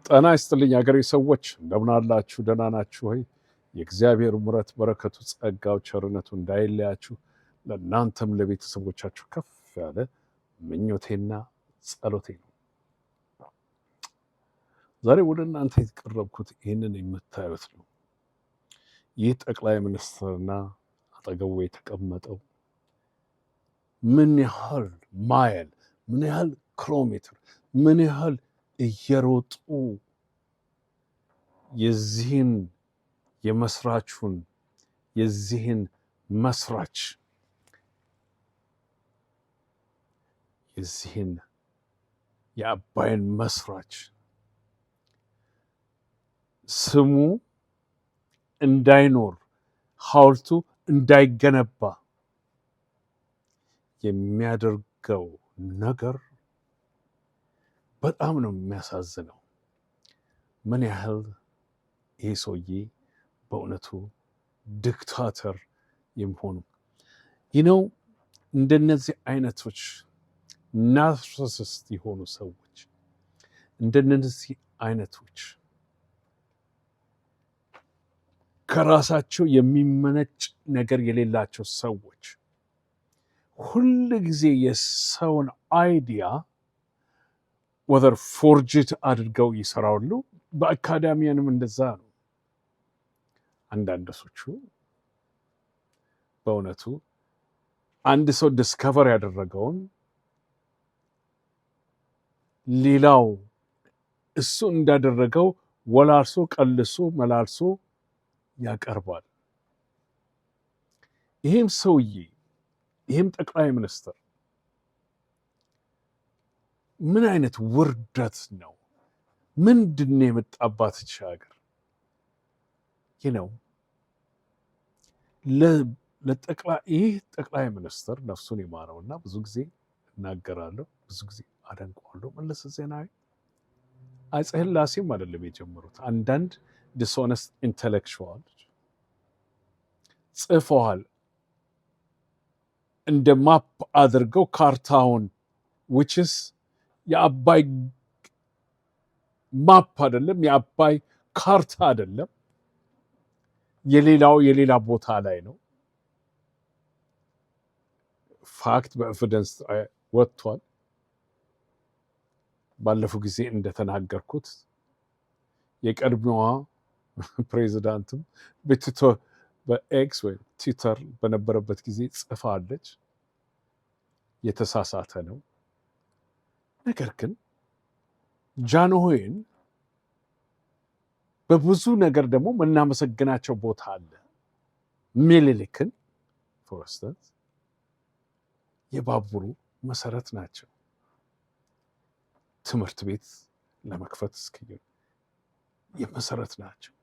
ጤና ይስጥልኝ አገሬ ሰዎች እንደምን አላችሁ? ደህና ናችሁ ወይ? የእግዚአብሔር ምሕረት በረከቱ ጸጋው ቸርነቱ እንዳይለያችሁ ለእናንተም ለቤተሰቦቻችሁ ከፍ ያለ ምኞቴና ጸሎቴ ነው። ዛሬ ወደ እናንተ የተቀረብኩት ይህንን የምታዩት ነው። ይህ ጠቅላይ ሚኒስትርና አጠገቡ የተቀመጠው ምን ያህል ማይል፣ ምን ያህል ኪሎሜትር፣ ምን ያህል እየሮጡ የዚህን የመስራቹን የዚህን መስራች የዚህን የአባይን መስራች ስሙ እንዳይኖር ሐውልቱ እንዳይገነባ የሚያደርገው ነገር በጣም ነው የሚያሳዝነው። ምን ያህል ይሄ ሰውዬ በእውነቱ ዲክታተር የሚሆኑ ይነው እንደነዚህ አይነቶች ናርሲሲስት የሆኑ ሰዎች እንደነዚህ አይነቶች ከራሳቸው የሚመነጭ ነገር የሌላቸው ሰዎች ሁል ጊዜ የሰውን አይዲያ ወዘር ፎርጅት አድርገው ይሰራሉ። በአካዳሚያንም እንደዛ ነው። አንዳንዶቹ በእውነቱ አንድ ሰው ዲስከቨር ያደረገውን ሌላው እሱ እንዳደረገው ወላልሶ ቀልሶ መላልሶ ያቀርባል። ይህም ሰውዬ ይህም ጠቅላይ ሚኒስትር ምን አይነት ውርደት ነው? ምንድን ነው የመጣባት ሀገር? ይህ ጠቅላይ ሚኒስትር ነፍሱን ይማረውና ብዙ ጊዜ እናገራለሁ፣ ብዙ ጊዜ አደንቀዋለሁ። መለስ ዜናዊ አፄ ሥላሴም አይደለም የጀመሩት። አንዳንድ ዲስሆነስት ኢንተሌክቹዋሎች ጽፈዋል እንደ ማፕ አድርገው ካርታውን ዊችስ የአባይ ማፕ አይደለም፣ የአባይ ካርታ አይደለም፣ የሌላ ቦታ ላይ ነው። ፋክት በኤቪደንስ ወጥቷል። ባለፈው ጊዜ እንደተናገርኩት የቀድሞዋ ፕሬዚዳንትም በኤክስ ወይም ትዊተር በነበረበት ጊዜ ጽፋለች። የተሳሳተ ነው። ነገር ግን ጃንሆይን በብዙ ነገር ደግሞ የምናመሰግናቸው ቦታ አለ። ምኒልክን ፎር ኢንስታንስ የባቡሩ መሰረት ናቸው። ትምህርት ቤት ለመክፈት እስኪሆን የመሰረት ናቸው።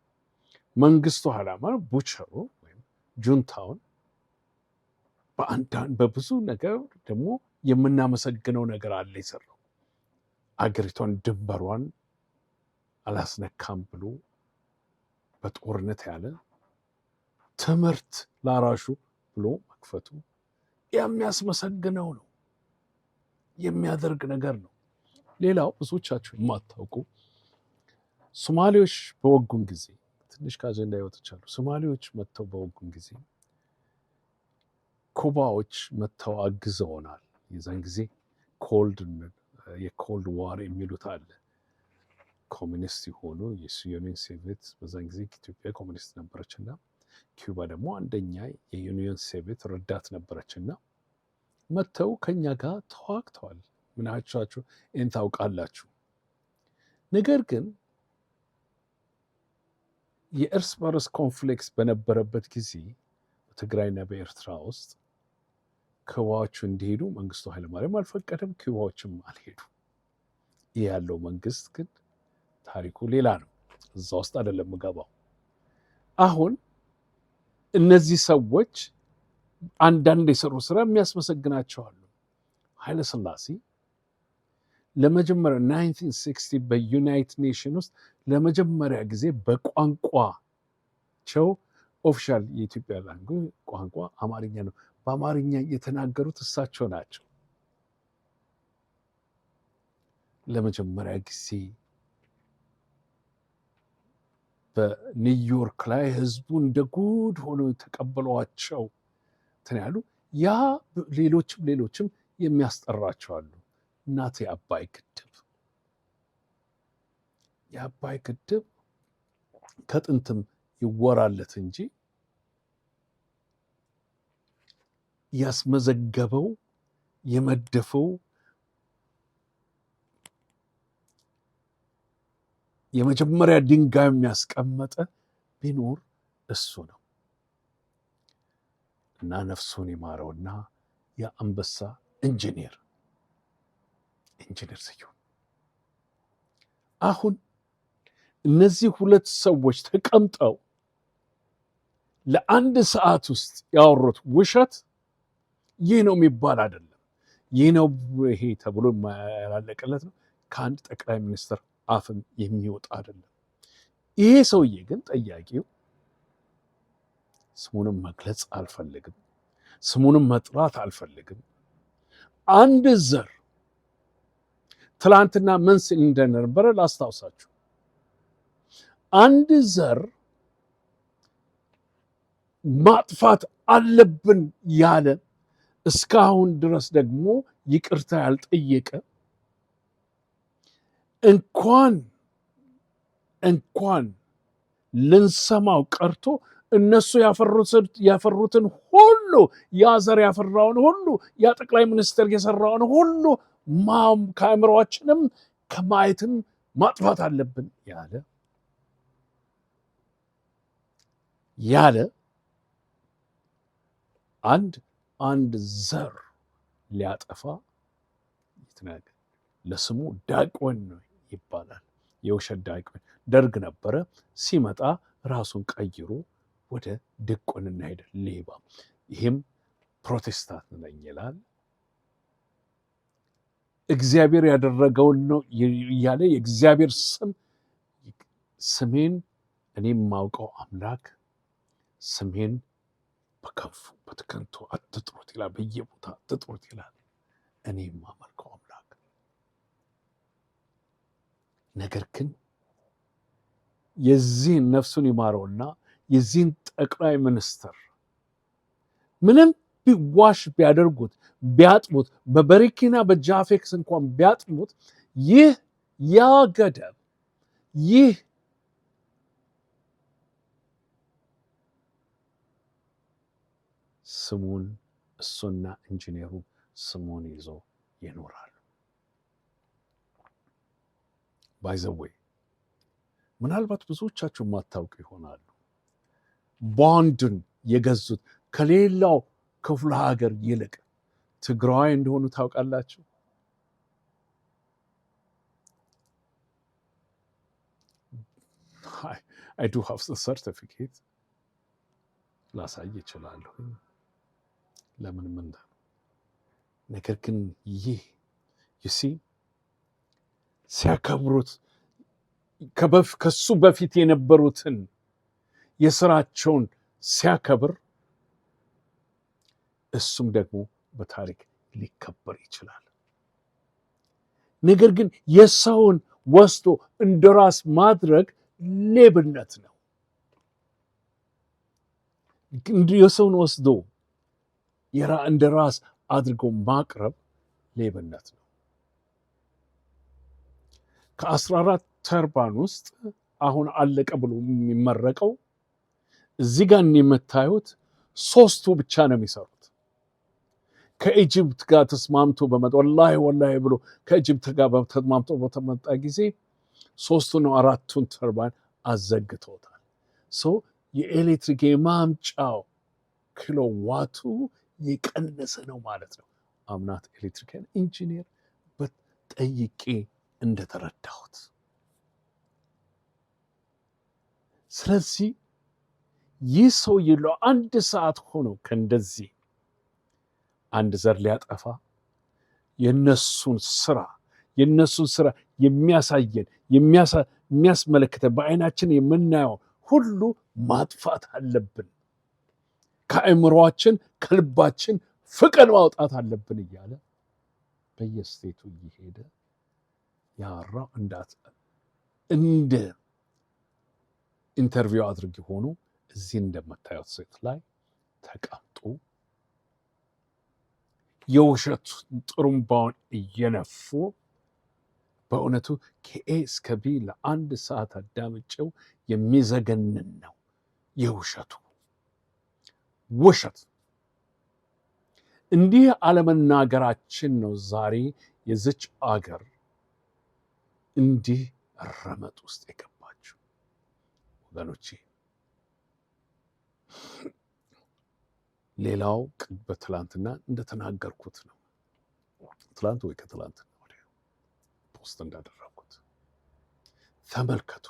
መንግስቱ ኃይለማርያም ቡቸሩ ወይም ጁንታውን በብዙ ነገር ደግሞ የምናመሰግነው ነገር አለ። የሰራው አገሪቷን ድንበሯን አላስነካም ብሎ በጦርነት ያለ ትምህርት ላራሹ ብሎ መክፈቱ የሚያስመሰግነው ነው፣ የሚያደርግ ነገር ነው። ሌላው ብዙዎቻችሁ የማታውቁ ሶማሌዎች በወጉን ጊዜ ትንሽ ከአጀንዳ ይወጥቻሉ። ሶማሌዎች መጥተው በወጉን ጊዜ ኩባዎች መጥተው አግዘውናል። የዛን ጊዜ የኮልድ ዋር የሚሉት አለ። ኮሚኒስት የሆኑ የዩኒየን ሶቪየት በዛን ጊዜ ኢትዮጵያ ኮሚኒስት ነበረችና ኪዩባ ደግሞ አንደኛ የዩኒየን ሶቪየት ረዳት ነበረችና መጥተው ከኛ ጋር ተዋግተዋል። ምናቻችሁ ይህን ታውቃላችሁ። ነገር ግን የእርስ በርስ ኮንፍሊክት በነበረበት ጊዜ በትግራይና በኤርትራ ውስጥ ኩባዎቹ እንዲሄዱ መንግስቱ ኃይለማርያም አልፈቀደም፣ ኩባዎችም አልሄዱ። ይህ ያለው መንግስት ግን ታሪኩ ሌላ ነው። እዛ ውስጥ አይደለም የምገባው። አሁን እነዚህ ሰዎች አንዳንድ የሰሩ ስራ የሚያስመሰግናቸው አሉ። ኃይለሥላሴ ለመጀመሪያ 1960 በዩናይትድ ኔሽን ውስጥ ለመጀመሪያ ጊዜ በቋንቋቸው ኦፊሻል የኢትዮጵያ ቋንቋ አማርኛ ነው። በአማርኛ የተናገሩት እሳቸው ናቸው። ለመጀመሪያ ጊዜ በኒውዮርክ ላይ ህዝቡ እንደ ጉድ ሆኖ ተቀበሏቸው ያሉ ያ ሌሎችም የሚያስጠራቸው አሉ። እናቴ የአባይ ግድብ ከጥንትም ይወራለት እንጂ ያስመዘገበው የመደፈው የመጀመሪያ ድንጋይ የሚያስቀመጠ ቢኖር እሱ ነው እና ነፍሱን ይማረውና የአንበሳ ኢንጂነር ስዩም አሁን እነዚህ ሁለት ሰዎች ተቀምጠው ለአንድ ሰዓት ውስጥ ያወሩት ውሸት ይህ ነው የሚባል አይደለም። ይህ ነው ይሄ ተብሎ ያላለቀለት ነው። ከአንድ ጠቅላይ ሚኒስትር አፍም የሚወጣ አይደለም። ይሄ ሰውዬ ግን ጠያቂው ስሙንም መግለጽ አልፈልግም፣ ስሙንም መጥራት አልፈልግም። አንድ ዘር ትላንትና ምን ሲል እንደነበረ ላስታውሳችሁ። አንድ ዘር ማጥፋት አለብን ያለ እስካሁን ድረስ ደግሞ ይቅርታ ያልጠየቀ እንኳን ልንሰማው ቀርቶ እነሱ ያፈሩትን ሁሉ ያ ዘር ያፈራውን ሁሉ ያ ጠቅላይ ሚኒስትር የሰራውን ሁሉ ከአእምሯችንም ከማየትም ማጥፋት አለብን ያለ አንድ ዘር ሊያጠፋ ይተናገር። ለስሙ ዳቆን ነው ይባላል። የውሸት ዳቆን ደርግ ነበረ። ሲመጣ ራሱን ቀይሮ ወደ ድቁንና ሄደ። ሌባ። ይህም ፕሮቴስታንት ነኝ ይላል። እግዚአብሔር ያደረገውን ነው እያለ የእግዚአብሔር ስሜን እኔ የማውቀው አምላክ ስሜን በከንቱ አትጥሩት ይላል። በየቦታ አትጥሩት ይላል። እኔ የማመልከው አምላክ። ነገር ግን የዚህን ነፍሱን ይማረውና የዚህን ጠቅላይ ሚኒስትር ምንም ቢዋሽ ቢያደርጉት ቢያጥሙት በበሪኪና በጃፌክስ እንኳን ቢያጥሙት ያ ገደብ ስሙን እሱና ኢንጂነሩ ስሙን ይዞ ይኖራሉ። ባይዘወይ ምናልባት ብዙዎቻችሁ ማታውቁ ይሆናሉ። ቦንድን የገዙት ከሌላው ክፍለ ሀገር ይልቅ ትግራዋይ እንደሆኑ ታውቃላችሁ። I do have the certificate ላሳይ ይችላለሁ። ለምን ምንዳ ነገር ግን ሲያከብሩት ከሱ በፊት የነበሩትን የስራቸውን ሲያከብር እሱም ደግሞ በታሪክ ሊከበር ይችላል። ነገር ግን የሰውን ወስዶ እንደራስ ማድረግ ሌብነት ነው። የሰውን ወስዶ እንደ ራስ አድርጎ ማቅረብ ሌብነት ነው። ከ14 ተርባን ውስጥ አሁን አለቀ ብሎ የሚመረቀው እዚህ ጋር የምታዩት 3ቱ ብቻ ነው የሚሰሩት። ከኢጅፕት ጋር ተስማምቶ በመጣ ወላሂ ብሎ ከኢጅፕት ጋር ተስማምቶ በተመጣ ጊዜ 3ቱን 4ቱን ተርባን አዘግቶታል። የኤሌክትሪክ የማምጫው ኪሎዋቱ የቀነሰ ነው ማለት ነው። አምናት ኤሌክትሪካል ኢንጂነር በጠይቄ እንደተረዳሁት። ስለዚህ ይህ ሰው ይለው 1 ሰዓት ሆኖ ከእንደዚህ አንድ ዘር ሊያጠፋ የነሱን ስራ የሚያሳየን የሚያስመለክተን በአይናችን የምናየው ሁሉ ማጥፋት አለብን። ከአእምሯችን ከልባችን ፍቅር ማውጣት አለብን እያለ በየስቴቱ እየሄደ ያወራው እንደ ኢንተርቪው አድርጊ ሆኖ እዚህ እንደምታዩት ሴት ላይ ተቀምጦ የውሸት ጥሩምባውን እየነፉ በእውነቱ ከኤ እስከ ቢ ለአንድ ሰዓት አዳምጬው የሚዘገንን ነው የውሸቱ ውሸት። እንዲህ አለመናገራችን ነው ዛሬ የዚች አገር እንዲህ ረመጥ ውስጥ የገባችው ወገኖቼ። ሌላው በትላንትና እንደተናገርኩት ነው። ትላንት ወይ ከትላንትና ወዲያ ፖስት እንዳደረኩት ተመልከቱ።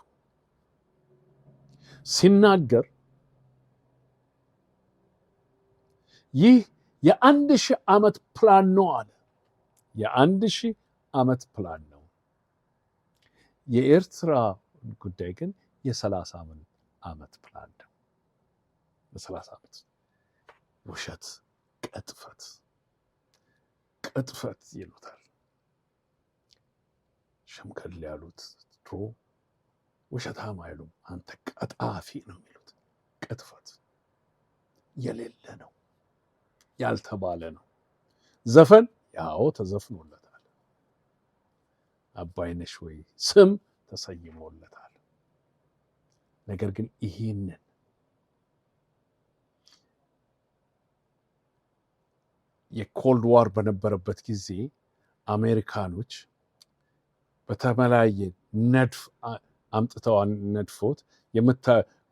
ሲናገር ይህ የ1000 ዓመት ፕላን ነው አለ። የ1000 ዓመት ፕላን ነው። የኤርትራ ጉዳይ ግን የ30 ዓመት ፕላን ነው። የ30 ዓመት ውሸት፣ ቅጥፈት ይሉታል ሸምከል ያሉት። ድሮ ውሸታም አይሉም፣ አንተ ቀጣፊ ነው የሚሉት። ቅጥፈት የሌለ ነው፣ ያልተባለ ነው። ዘፈን ያው ተዘፍኖለታል። አባይነሽ ወይ ስም ተሰይሞለታል። ነገር ግን ይህንን የኮልድ ዋር በነበረበት ጊዜ አሜሪካኖች በተመላየ ነድፍ አምጥተው ነድፎት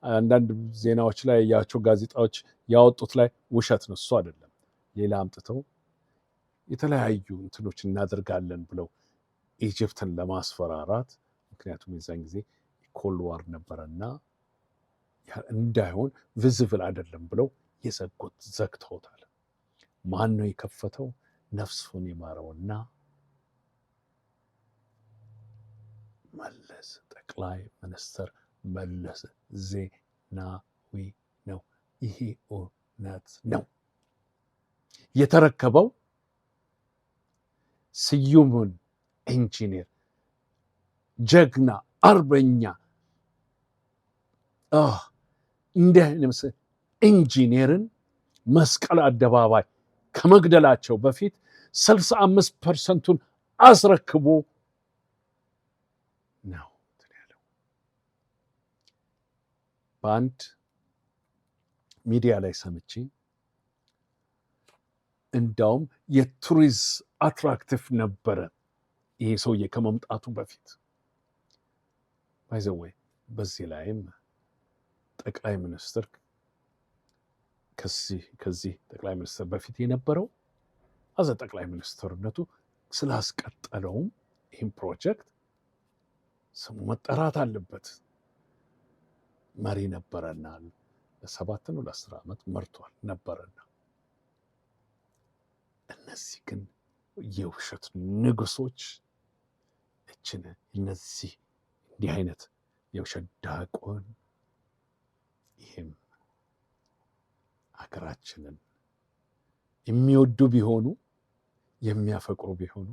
አንዳንድ ዜናዎች ላይ ያቸው ጋዜጣዎች ያወጡት ላይ ውሸት ነው፣ እሱ አይደለም። ሌላ አምጥተው የተለያዩ እንትኖች እናደርጋለን ብለው ኢጅፕትን ለማስፈራራት፣ ምክንያቱም የዛን ጊዜ ኮልድ ዋር ነበረና እንዳይሆን ቪዚብል አይደለም ብለው ዘግተውታል። ማን ነው የከፈተው? ነፍሱን ይማረውና መለስ፣ ጠቅላይ ሚኒስትር መለስ ዜናዊ ነው። ይሄ እውነት ነው። የተረከበው ስዩምን ኢንጂነር፣ ጀግና አርበኛ እንደ ኢንጂነርን መስቀል አደባባይ ከመግደላቸው በፊት 65% አስረክቦ ነው ያለው። በአንድ ሚዲያ ላይ ሰምቼ እንዳውም የቱሪስት አትራክቲቭ ነበረ ይሄ ሰውዬ ከመምጣቱ በፊት ባይዘወይ። በዚህ ላይም ጠቅላይ ሚኒስትር ከዚህ ጠቅላይ ሚኒስትር በፊት የነበረው አዘ ጠቅላይ ሚኒስትርነቱ ስላስቀጠለውም ይህም ፕሮጀክት ስሙ መጠራት አለበት። መሪ ነበረና ለ7 ነው ለ10 ዓመት መርቷል ነበረና። እነዚህ ግን የውሸት ንጉሶች እነዚህ እንዲህ አይነት የውሸት ዳቆን ይህም ሀገራችንን የሚወዱ ቢሆኑ የሚያፈቅሩ ቢሆኑ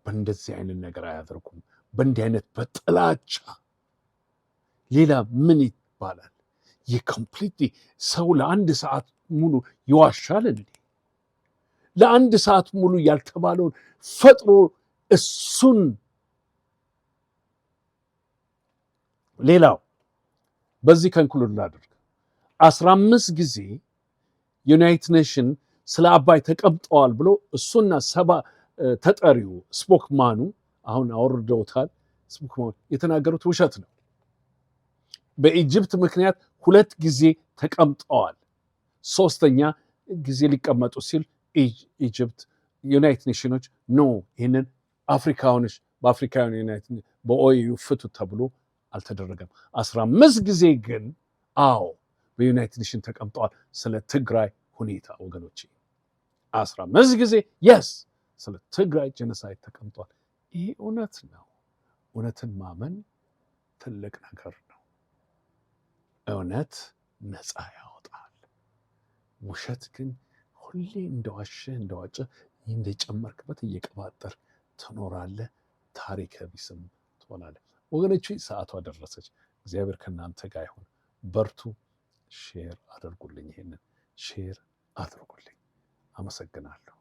በእንደዚህ አይነት ነገር አያደርጉም። በእንዲህ አይነት በጥላቻ ሌላ ምን ይባላል? የኮምፕሊትሊ ሰው ለአንድ ሰዓት ሙሉ ይዋሻል እንዴ? ለአንድ ሰዓት ሙሉ ያልተባለውን ፈጥሮ እሱን ሌላው በዚህ ከንክሉድ ላድርግ 15 ጊዜ ዩናይትድ ኔሽን ስለ አባይ ተቀምጠዋል ብሎ እሱና ተጠሪው ስፖክማኑ አሁን አወርደውታል። ስፖክማኑ የተናገሩት ውሸት ነው። በኢጅፕት ምክንያት 2 ጊዜ ተቀምጠዋል። 3ኛ ጊዜ ሊቀመጡ ሲል ኢጅፕት ዩናይትድ ኔሽኖች ኖ ይህንን አፍሪካውያኖች በአፍሪካውያን ዩናይትድ በኦዩ ፍቱ ተብሎ አልተደረገም። 15 ጊዜ ግን አዎ በዩናይትድ ኔሽን ተቀምጠዋል። ስለ ትግራይ ሁኔታ ወገኖች 15 ጊዜ የስ ስለ ትግራይ ጄኖሳይድ ተቀምጠዋል። ይህ እውነት ነው። እውነትን ማመን ትልቅ ነገር ነው። እውነት ነፃ ያወጣል። ውሸት ግን ሁሌ እንደዋሸ እንደጨመርክበት እየቀባጠር ትኖራለህ። ታሪከ ቢስም ትሆናለህ። ወገኖች ሰዓቷ ደረሰች። እግዚአብሔር ከእናንተ ጋር ይሁን። በርቱ። ሼር አድርጉልኝ፣ ይሄንን ሼር አድርጉልኝ። አመሰግናለሁ።